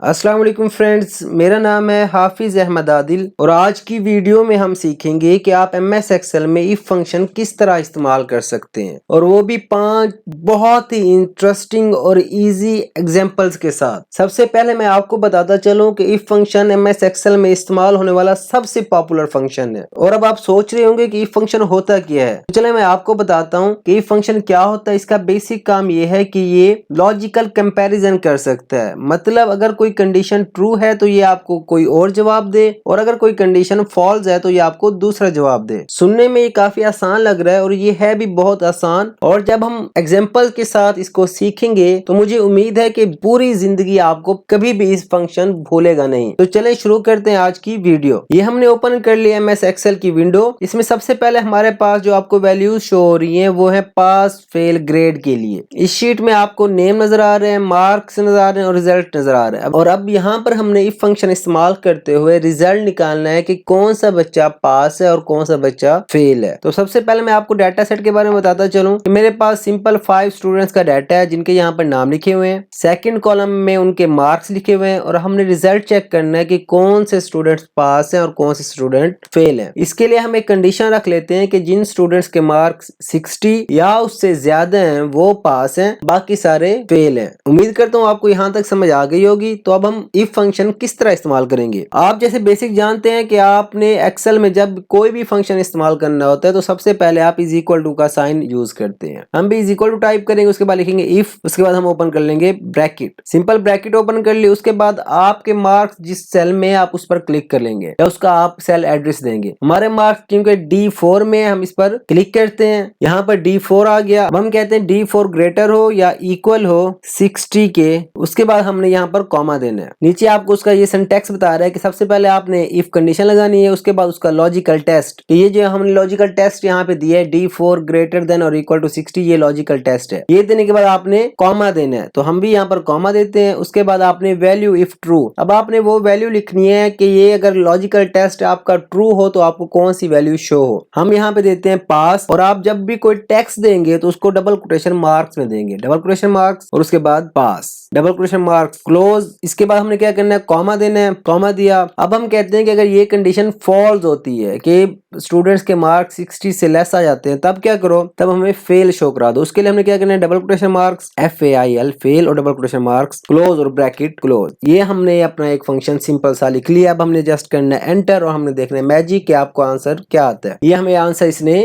अस्सलाम वालेकुम फ्रेंड्स, मेरा नाम है हाफिज़ अहमद आदिल और आज की वीडियो में हम सीखेंगे कि आप एमएस एक्सेल में इफ फंक्शन किस तरह इस्तेमाल कर सकते हैं और वो भी 5 बहुत ही इंटरेस्टिंग और इजी एग्जांपल्स के साथ। सबसे पहले मैं आपको बताता चलूं कि इफ फंक्शन एमएस एक्सेल में इस्तेमाल होने वाला सबसे पॉपुलर फंक्शन है। और अब आप सोच रहे होंगे कि इफ फंक्शन होता क्या है, तो चले मैं आपको बताता हूँ कि इफ फंक्शन क्या होता है। इसका बेसिक काम ये है कि ये लॉजिकल कंपैरिजन कर सकता है। मतलब अगर कोई कंडीशन ट्रू है तो ये आपको कोई और जवाब दे, और अगर कोई कंडीशन फॉल्स है तो ये आपको दूसरा जवाब दे। सुनने में ये काफी आसान लग रहा है और ये है भी बहुत आसान, और जब हम एग्जांपल के साथ इसको सीखेंगे तो मुझे उम्मीद है कि पूरी जिंदगी आपको कभी भी इस फंक्शन भूलेगा नहीं। तो चले शुरू करते हैं आज की वीडियो। ये हमने ओपन कर लिया एमएस एक्सेल की विंडो। इसमें सबसे पहले हमारे पास जो आपको वैल्यूज शो हो रही है वो है पास फेल ग्रेड के लिए। इस शीट में आपको नेम नजर आ रहे हैं, मार्क्स नजर आ रहे हैं और रिजल्ट नजर आ रहा है। और अब यहाँ पर हमने इफ फंक्शन इस्तेमाल करते हुए रिजल्ट निकालना है कि कौन सा बच्चा पास है और कौन सा बच्चा फेल है। तो सबसे पहले मैं आपको डाटा सेट के बारे में बताता चलूं कि मेरे पास सिंपल 5 स्टूडेंट्स का डाटा है जिनके यहाँ पर नाम लिखे हुए हैं। सेकंड कॉलम में उनके मार्क्स लिखे हुए हैं और हमने रिजल्ट चेक करना है कि कौन से स्टूडेंट्स पास है और कौन से स्टूडेंट फेल है। इसके लिए हम एक कंडीशन रख लेते हैं कि जिन स्टूडेंट्स के मार्क्स 60 या उससे ज्यादा हैं वो पास हैं, बाकी सारे फेल हैं। उम्मीद करता हूँ आपको यहाँ तक समझ आ गई होगी। तो अब हम इफ फंक्शन किस तरह इस्तेमाल करेंगे। आप जैसे बेसिक जानते हैं कि आपने एक्सेल में जब कोई भी फंक्शन इस्तेमाल करना होता है तो सबसे पहले आप इज इक्वल टू का साइन यूज करते हैं। हम भी इज इक्वल टू टाइप करेंगे, उसके बाद लिखेंगे इफ, उसके बाद हम ओपन कर लेंगे ब्रैकेट। सिंपल ब्रैकेट ओपन कर लिए, उसके बाद आपके मार्क्स जिस सेल में आप उस पर क्लिक कर लेंगे या उसका आप सेल एड्रेस देंगे। हमारे मार्क्स क्योंकि D4 में, हम इस पर क्लिक करते हैं। यहाँ पर D4 आ गया। अब हम कहते हैं D4 ग्रेटर हो या इक्वल हो 60 के। उसके बाद हमने यहाँ पर कॉमा देना है। नीचे आपको उसका ये सिंटैक्स बता रहा है कि सबसे पहले आपने इफ कंडीशन लगानी है, उसके बाद उसका लॉजिकल टेस्ट। तो ये जो हमने लॉजिकल टेस्ट यहाँ पे दिया है D4 ग्रेटर देन और इक्वल टू 60, ये लॉजिकल टेस्ट है। ये देने के बाद आपने कॉमा देना है, तो हम भी यहाँ पर कॉमा देते हैं। उसके बाद आपने वैल्यू इफ ट्रू, अब आपने वो वैल्यू लिखनी है कि ये अगर लॉजिकल टेस्ट आपका ट्रू हो तो आपको कौन सी वैल्यू शो हो। हम यहाँ पे देते हैं पास, और आप जब भी कोई टेक्स्ट देंगे तो उसको डबल कोटेशन मार्क्स में देंगे, डबल कोटेशन मार्क्स और उसके बाद पास, डबल कोटेशन मार्क्स क्लोज। इसके बाद हमने क्या करना है, कॉमा देना है। कॉमा दिया। अब हम कहते हैं कि अगर ये कंडीशन फॉल्स होती है कि स्टूडेंट्स के मार्क्स 60 से लेस आ जाते हैं, तब क्या करो, तब हमें फेल शो करा दो। उसके लिए हमने क्या करना है, double quotation marks FAIL fail और डबल कोटेशन मार्क्स क्लोज और ब्रैकेट क्लोज। ये हमने अपना एक फंक्शन सिंपल सा लिख लिया। अब हमने जस्ट करना है एंटर और हमने देखना है मैजिक कि आपको आंसर क्या आता है। ये हमें आंसर इसने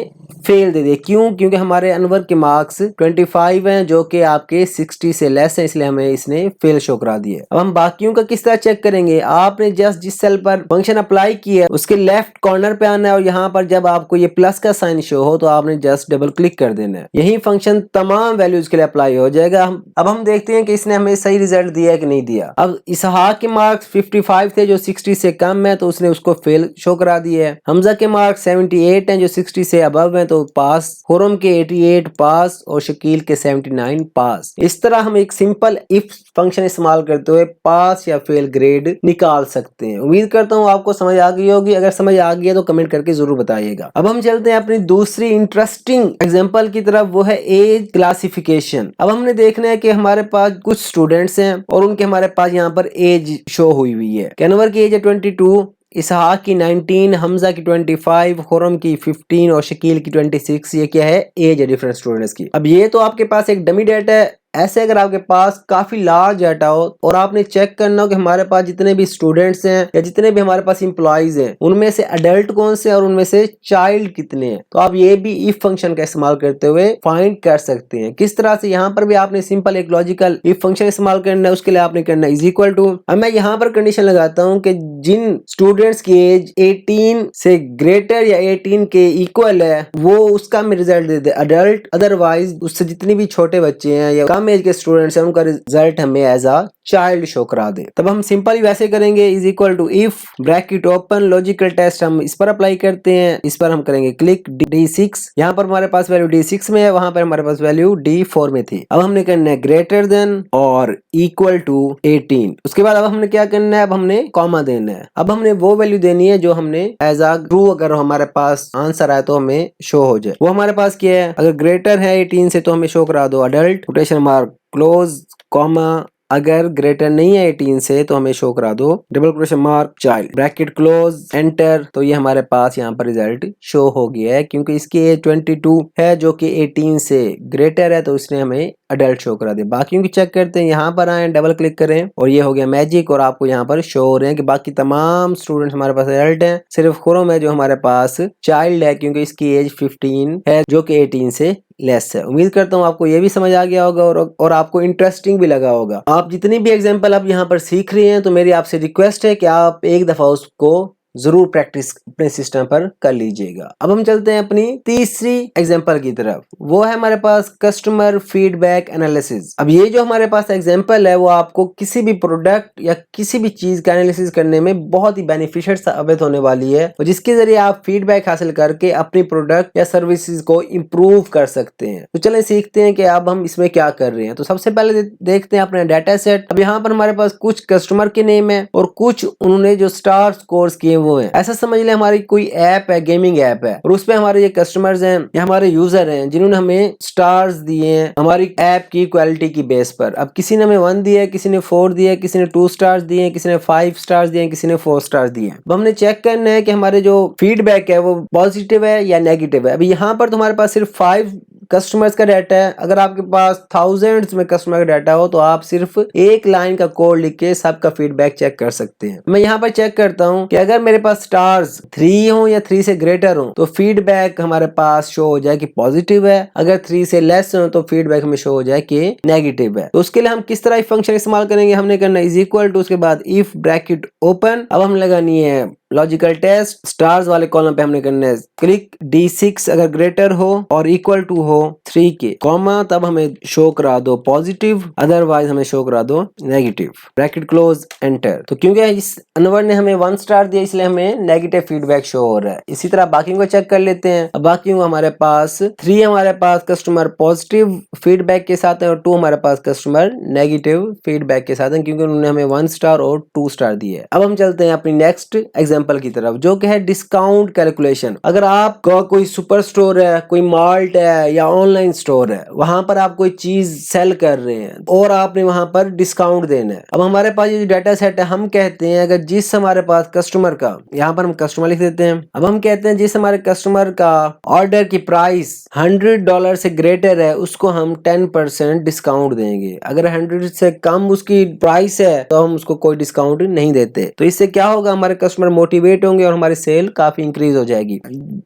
फेल दे दिया। क्यों? क्योंकि हमारे अनवर के मार्क्स 25 हैं जो कि आपके 60 से लेस है, इसलिए हमें इसने फेल शो करा दिए। अब हम बाकियों का किस तरह चेक करेंगे। आपने जस्ट जिस सेल पर फंक्शन अप्लाई किया है उसके लेफ्ट कॉर्नर पे आना है और यहाँ पर जब आपको ये प्लस का साइन शो हो तो आपने जस्ट डबल क्लिक कर देना है। यही फंक्शन तमाम वैल्यूज के लिए अप्लाई हो जाएगा। अब हम देखते हैं कि इसने हमें सही रिजल्ट दिया है कि नहीं दिया। अब इसहाक के मार्क्स 55 थे जो 60 से कम है, तो उसने उसको फेल शो करा दिया है। हमजा के मार्क्स 78 हैं जो 60 से अबव हैं, तो पास। खुरम के 88 पास और शकील के 79 पास। इस तरह हम एक सिंपल इफ फंक्शन इस्तेमाल करते हुए पास या फेल ग्रेड निकाल सकते हैं। उम्मीद करता हूँ आपको समझ आ गई होगी। अगर समझ आ गई है तो कमेंट करके जरूर बताइएगा। अब हम चलते हैं अपनी दूसरी इंटरेस्टिंग एग्जांपल की तरफ, वो है एज क्लासिफिकेशन। अब हमने देखना है कि हमारे पास कुछ स्टूडेंट्स हैं और उनके हमारे पास यहाँ पर एज शो हुई है। कैनवर की एज है 22, इसहाक की 19, हमजा की 25, खुरम की 15 और शकील की 26। ये क्या है, एज है डिफरेंट स्टूडेंट्स की। अब ये तो आपके पास एक डमी डेटा है। ऐसे अगर आपके पास काफी लार्ज डाटा हो और आपने चेक करना हो कि हमारे पास जितने भी स्टूडेंट्स हैं या जितने भी हमारे पास इंप्लॉइज हैं उनमें से अडल्ट कौन से और उनमें से चाइल्ड कितने हैं, तो आप ये भी इफ फंक्शन का इस्तेमाल करते हुए फाइंड कर सकते हैं। किस तरह से, यहाँ पर भी आपने सिंपल एक लॉजिकल इफ फंक्शन इस्तेमाल करना है। उसके लिए आपने करना इज इक्वल टू। अब मैं यहाँ पर कंडीशन लगाता हूँ कि जिन स्टूडेंट्स की एज 18 से ग्रेटर या 18 के इक्वल है वो उसका हमें रिजल्ट दे दे अडल्ट, अदरवाइज उससे जितने भी छोटे बच्चे हैं या एज के स्टूडेंट्स हैं उनका रिजल्ट हमें एज अ चाइल्ड शो करा दे। तब हम सिंपल वैसे करेंगे is equal to if bracket open, logical test हम इस पर अप्लाई करते हैं। इस पर हम करेंगे क्लिक D6। यहाँ पर हमारे पास वैल्यू D6 में है, वहां पर हमारे पास वैल्यू D4 में थी। अब हमने करना है ग्रेटर देन और इक्वल टू 18। उसके बाद अब हमने क्या करना है, अब हमने कॉमा देना है। अब हमने वो वैल्यू देनी है जो हमने एज अ ट्रू अगर हमारे पास आंसर आए तो हमें शो हो जाए। वो हमारे पास क्या है, अगर ग्रेटर है 18 से तो हमें शो करा दो adult, quotation mark close, comma, अगर ग्रेटर नहीं है 18 से तो हमें शो करा दो double question mark child, bracket close, enter. तो ये हमारे पास यहाँ पर रिजल्ट शो हो गया है क्योंकि इसकी एज 22 है जो कि 18 से ग्रेटर है, तो इसने हमें अडल्ट शो करा दिया। बाकियों की चेक करते हैं, यहाँ पर आए, डबल क्लिक करें और ये हो गया मैजिक और आपको यहाँ पर शो हो रहे हैं कि बाकी तमाम स्टूडेंट्स हमारे पास अडल्ट हैं, सिर्फ खुरम है जो हमारे पास चाइल्ड है क्योंकि इसकी एज 15 है जो कि 18 से लेस है। उम्मीद करता हूँ आपको ये भी समझ आ गया होगा और आपको इंटरेस्टिंग भी लगा होगा। आप जितनी भी एग्जांपल आप यहाँ पर सीख रहे हैं तो मेरी आपसे रिक्वेस्ट है कि आप एक दफा उसको जरूर प्रैक्टिस अपने सिस्टम पर कर लीजिएगा। अब हम चलते हैं अपनी तीसरी एग्जांपल की तरफ, वो है हमारे पास कस्टमर फीडबैक एनालिसिस। अब ये जो हमारे पास एग्जांपल है वो आपको किसी भी प्रोडक्ट या किसी भी चीज का एनालिसिस करने में बहुत ही बेनिफिशियल साबित होने वाली है और जिसके जरिए आप फीडबैक हासिल करके अपनी प्रोडक्ट या सर्विसेज को इम्प्रूव कर सकते हैं। तो चलें सीखते हैं कि अब हम इसमें क्या कर रहे हैं। तो सबसे पहले देखते हैं अपना डाटा सेट। अब यहाँ पर हमारे पास कुछ कस्टमर के नेम है और कुछ उन्होंने जो स्टार स्कोर्स किए वो है। ऐसा समझ ले हमारी कोई ऐप है, गेमिंग ऐप है और उस पे हमारे ये कस्टमर्स हैं या हमारे यूजर हैं जिन्होंने हमें स्टार्स दिए हैं हमारी ऐप की क्वालिटी की बेस पर। अब किसी ने हमें 1 दिया है, किसी ने 4 दिया है, किसी ने 2 स्टार्स दिए हैं, किसी ने 5 स्टार्स दिए हैं, किसी ने 4 स्टार्स दिए हैं। अब हमने चेक करना है कि हमारे जो फीडबैक है वो पॉजिटिव है या नेगेटिव है। अभी यहाँ पर तुम्हारे पास सिर्फ 5 कस्टमर्स का डाटा है। अगर आपके पास थाउजेंड्स में कस्टमर का डाटा हो तो आप सिर्फ एक लाइन का कोड लिख के सबका फीडबैक चेक कर सकते हैं। मैं यहाँ पर चेक करता हूँ कि अगर मेरे पास स्टार्स 3 हो या 3 से ग्रेटर हो तो फीडबैक हमारे पास शो हो जाए कि पॉजिटिव है, अगर 3 से लेस हो तो फीडबैक हमें शो हो जाए कि नेगेटिव है। तो उसके लिए हम किस तरह फंक्शन इस्तेमाल करेंगे, हमने करना इज इक्वल टू, उसके बाद इफ ब्रैकेट ओपन। अब हम लगानी है लॉजिकल टेस्ट, स्टार्स वाले कॉलम पे हमने करना है क्लिक, D6 अगर ग्रेटर हो और इक्वल टू हो 3 के, कॉमा, तब हमें शो करा दो पॉजिटिव, अदरवाइज हमें शो करा दो नेगेटिव, ब्रैकेट क्लोज, एंटर। तो क्योंकि इस अनवर ने हमें 1 स्टार दिया इसलिए हमें नेगेटिव फीडबैक शो हो रहा है। इसी तरह बाकी को चेक कर लेते हैं। अब बाकी हमारे पास 3 हमारे पास कस्टमर पॉजिटिव फीडबैक के साथ है और 2 हमारे पास कस्टमर नेगेटिव फीडबैक के साथ है क्योंकि उन्होंने हमें 1 स्टार और 2 स्टार दिए है। अब हम चलते हैं अपनी नेक्स्ट एग्जांपल की तरफ जो कि है डिस्काउंट कैलकुलेशन। अगर आपका कोई सुपर स्टोर है, कोई मार्ट है या ऑनलाइन स्टोर है, वहां पर आप कोई चीज सेल कर रहे हैं और आपने वहां पर डिस्काउंट देना है। अब हमारे पास ये जो डाटा सेट है हम कहते हैं अगर जिस हमारे पास कस्टमर का, यहाँ पर हम कस्टमर लिख देते हैं, अब हम कहते हैं जिस हमारे कस्टमर का ऑर्डर की प्राइस $100 से ग्रेटर है उसको हम 10% डिस्काउंट देंगे। अगर 100 से कम उसकी प्राइस है तो हम उसको कोई डिस्काउंट नहीं देते। तो इससे क्या होगा, हमारे कस्टमर मोटिवेट होंगे और हमारी सेल काफी इंक्रीज हो जाएगी।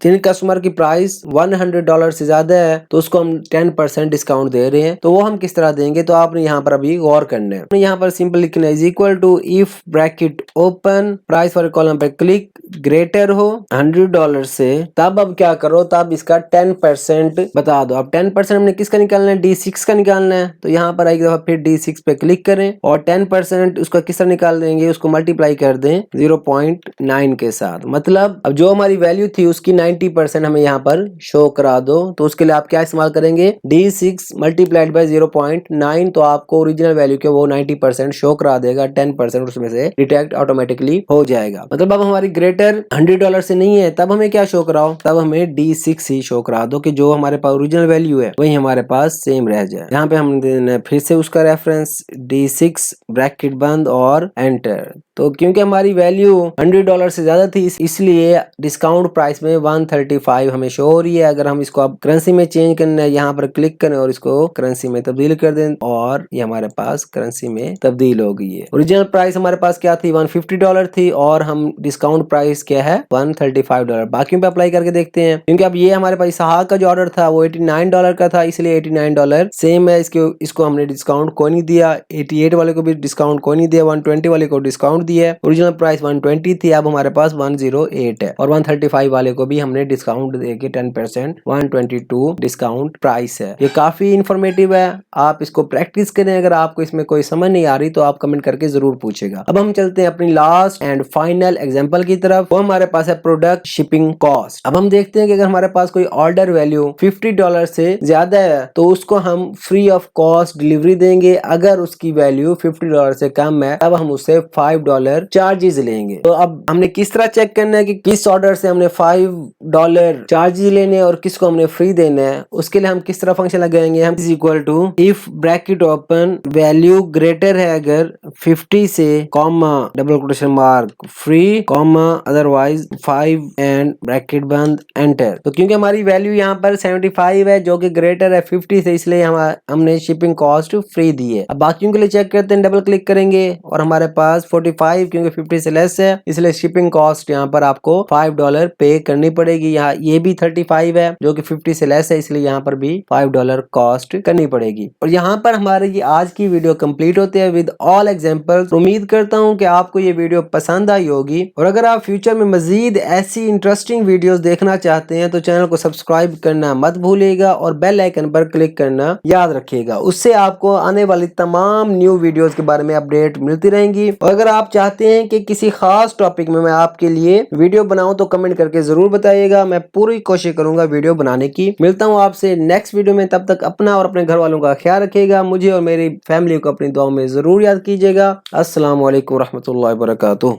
जिन कस्टमर की प्राइस $100 से ज्यादा है तो उसको हम 10% डिस्काउंट दे रहे हैं। तो वो हम किस तरह देंगे, तो आपने यहाँ पर अभी गौर करना है। यहाँ पर सिंपल लिखना है is equal to if bracket open, price वाले कॉलम पे क्लिक, ग्रेटर हो $100 से, तब अब क्या करो, तब इसका 10% बता दो। अब 10% हमने किसका निकालना है, D6 का निकालना है। तो यहाँ पर एक दफा फिर D6 पे क्लिक करें और 10% उसका किस तरह निकाल देंगे, उसको मल्टीप्लाई कर दें 0.9 के साथ। मतलब अब जो हमारी वैल्यू थी उसकी 90% हमें यहाँ पर शो करा दो। तो उसके लिए आप क्या इस्तेमाल करेंगे, D6 मल्टीप्लाइड बाय 0.9, तो आपको ओरिजिनल वैल्यू के वो 90% शो करा देगा, 10% उसमें से डिटेक्ट ऑटोमेटिकली हो जाएगा। मतलब अब हमारी ग्रेटर $100 से नहीं है, तब हमें क्या शो कराओ, तब हमें D6 ही शो करा दो कि जो हमारे पास ओरिजिनल वैल्यू है वही हमारे पास सेम रह जाए। यहाँ पे हम देना है फिर से उसका रेफरेंस D6 ब्रैकेट बंद और एंटर। तो क्योंकि हमारी वैल्यू $100 से ज्यादा थी इसलिए डिस्काउंट प्राइस में 135 हमें शो हो रही है। अगर हम इसको अब करेंसी में चेंज करना है, यहाँ पर क्लिक करें और इसको करेंसी में तब्दील कर दें और ये हमारे पास करेंसी में तब्दील हो गई है। ओरिजिनल प्राइस हमारे पास क्या थी, $150 थी और हम डिस्काउंट प्राइस क्या है $135। बाकियों पे अप्लाई करके देखते हैं क्योंकि अब ये हमारे पास इसहाक का जो ऑर्डर था वो $89 का था इसलिए $89 सेम है। इसको हमने डिस्काउंट कोई नहीं दिया, 88 वाले को भी डिस्काउंट कोई नहीं दिया, 120 वाले को डिस्काउंट दिया। ओरिजिनल प्राइस 120 थी, अब हमारे पास 108 है और 135 वाले को भी हमने डिस्काउंट देके 10% 122 डिस्काउंट प्राइस है। ये काफी इंफॉर्मेटिव है, आप इसको प्रैक्टिस करें। अगर आपको इसमें कोई समझ नहीं आ रही तो आप कमेंट करके जरूर पूछेगा। अब हम चलते हैं अपनी लास्ट एंड फाइनल एग्जांपल की तरफ। तरफ, वो हमारे पास है प्रोडक्ट शिपिंग कॉस्ट। अब हम देखते हैं कि अगर हमारे पास कोई ऑर्डर वैल्यू $50 से ज्यादा है तो उसको हम फ्री ऑफ कॉस्ट डिलीवरी देंगे। अगर उसकी वैल्यू $50 से कम है तब हम उससे $5 चार्जेस लेंगे। तो अब हमने किस तरह चेक करना है कि किस ऑर्डर से हमने $5 चार्जेस लेने और किसको हमने फ्री देना है। उसके लिए हम किस तरह फंक्शन लगाएंगे, हम is equal to if bracket open value greater है अगर 50 से comma double quotation mark free comma otherwise 5 end bracket बंद एंटर। तो क्योंकि हमारी वैल्यू यहाँ पर 75 है जो कि ग्रेटर है 50 से, इसलिए हमने शिपिंग कॉस्ट फ्री दी है। अब बाकियों के लिए चेक करते हैं, डबल क्लिक करेंगे और हमारे पास 45 क्योंकि 50 से लेस है इसलिए शिपिंग कॉस्ट यहाँ पर आपको $5 पे करनी पड़ेगी। यहाँ ये भी 35 है जो कि 50 से लेस है इसलिए यहाँ पर भी $5 कॉस्ट करनी पड़ेगी। और यहाँ पर हमारी ये आज की वीडियो कंप्लीट होती है विद ऑल एग्जांपल्स। उम्मीद करता हूँ कि आपको ये वीडियो पसंद आई होगी और अगर आप फ्यूचर में मजीद ऐसी इंटरेस्टिंग वीडियोस देखना चाहते हैं तो चैनल को सब्सक्राइब करना मत भूलिएगा और बेल आइकन पर क्लिक करना याद रखिएगा। उससे आपको आने वाली तमाम न्यू वीडियोस के बारे में अपडेट मिलती रहेंगी। और अगर आप चाहते हैं कि किसी खास टॉपिक में मैं आपके लिए वीडियो बनाऊं तो कमेंट करके जरूर बताइएगा, मैं पूरी कोशिश करूंगा वीडियो बनाने की। मिलता हूं आपसे नेक्स्ट वीडियो में, तब तक अपना और अपने घर वालों का ख्याल रखिएगा। मुझे और मेरी फैमिली को अपनी दुआओं में जरूर याद कीजिएगा। अस्सलाम वालेकुम रहमतुल्लाहि व बरकातुहू।